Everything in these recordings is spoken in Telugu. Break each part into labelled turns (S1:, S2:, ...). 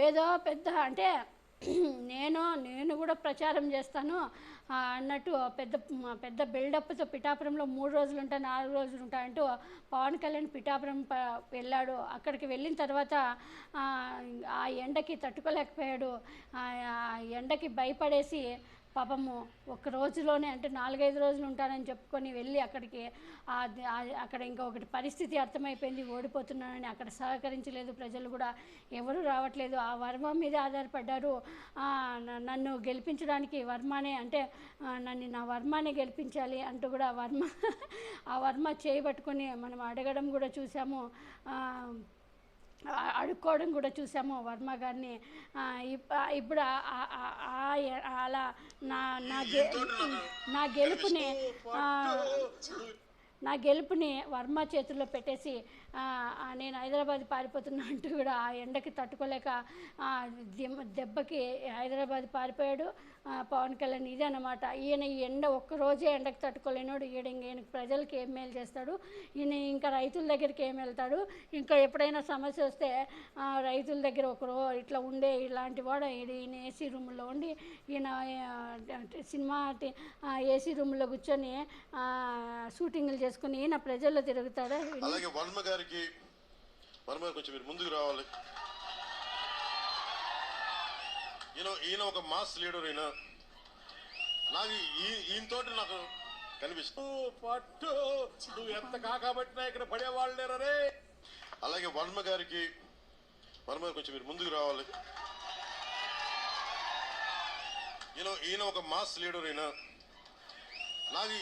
S1: ఏదో పెద్ద అంటే నేను కూడా ప్రచారం చేస్తాను అన్నట్టు పెద్ద బిల్డప్తో పిఠాపురంలో 3 రోజులు ఉంటా 4 రోజులు ఉంటా అంటూ పవన్ కళ్యాణ్ పిఠాపురం వెళ్ళాడు. అక్కడికి వెళ్ళిన తర్వాత ఆ ఎండకి తట్టుకోలేకపోయాడు. ఆ ఎండకి భయపడేసి పాపము ఒక రోజులోనే అంటే 4-5 రోజులు ఉంటానని చెప్పుకొని వెళ్ళి అక్కడికి అక్కడ ఇంకొకటి పరిస్థితి అర్థమైపోయింది, ఓడిపోతున్నానని. అక్కడ సహకరించలేదు ప్రజలు కూడా, ఎవరు రావట్లేదు. ఆ వర్మ మీద ఆధారపడ్డారు. నన్ను గెలిపించడానికి వర్మనే అంటే నా వర్మనే గెలిపించాలి అంటూ కూడా ఆ వర్మ చేయబట్టుకొని మనం అడగడం కూడా చూసాము, అడుక్కోవడం కూడా చూసాము వర్మ గారిని. ఇప్పుడు అలా నా గెలుపుని వర్మ చేతుల్లో పెట్టేసి నేను హైదరాబాద్ పారిపోతున్నా అంటూ కూడా ఆ ఎండకి తట్టుకోలేక దెబ్బకి హైదరాబాద్ పారిపోయాడు పవన్ కళ్యాణ్. ఇదే అన్నమాట. ఈయన ఈ ఎండ ఒక్కరోజే ఎండకి తట్టుకోలేనాడు. ఈయన ప్రజలకి ఏం మేలు చేస్తాడు, ఈయన ఇంకా రైతుల దగ్గరికి ఏం వెళ్తాడు. ఇంకా ఎప్పుడైనా సమస్య వస్తే రైతుల దగ్గర ఇట్లా ఉండే ఇలాంటి వాడు ఈయన ఏసీ రూమ్లో ఉండి, ఈయన సినిమా ఏసీ రూమ్లో కూర్చొని షూటింగ్లు చేసుకుని ఈయన ప్రజల్లో తిరుగుతాడా?
S2: అలాగే వర్మ గారికి కొంచెం మీరు ముందుకు రావాలి. ఈయన ఒక మాస్ లీడర్. నాకు ఈయనతోటి నాకు కనిపిస్తూ పట్టు నువ్వు ఎంత కాకబట్టినా ఇక్కడ పడేవాళ్ళు లేరే. అలాగే వర్మ గారికి కొంచెం మీరు ముందుకు రావాలి. ఈయన ఒక మాస్ లీడర్. నాకు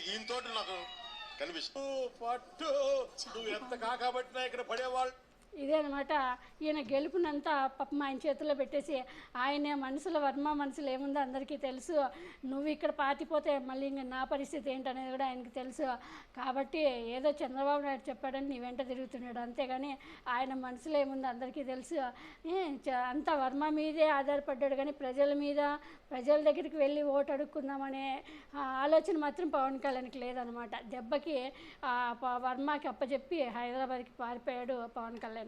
S2: ఈయనతోటి నాకు కనిపిస్తూ పట్టు నువ్వు ఎంత కాకబట్టినా ఇక్కడ పడేవాళ్ళు.
S1: ఇదే అనమాట. ఈయన గెలుపునంతా పాపం ఆయన చేతిలో పెట్టేసి, ఆయన వర్మ మనసులో ఏముందో అందరికీ తెలుసు. నువ్వు ఇక్కడ పాతిపోతే మళ్ళీ ఇంక నా పరిస్థితి ఏంటనేది కూడా ఆయనకి తెలుసు. కాబట్టి ఏదో చంద్రబాబు నాయుడు చెప్పాడని నీ వెంట తిరుగుతున్నాడు, అంతేగాని ఆయన మనసులో ఏముందో అందరికీ తెలుసు. అంతా వర్మ మీదే ఆధారపడ్డాడు, కానీ ప్రజల దగ్గరికి వెళ్ళి ఓటు అడుక్కుందామనే ఆలోచన మాత్రం పవన్ కళ్యాణ్కి లేదనమాట. దెబ్బకి వర్మకి అప్పచెప్పి హైదరాబాద్కి పారిపోయాడు పవన్ కళ్యాణ్.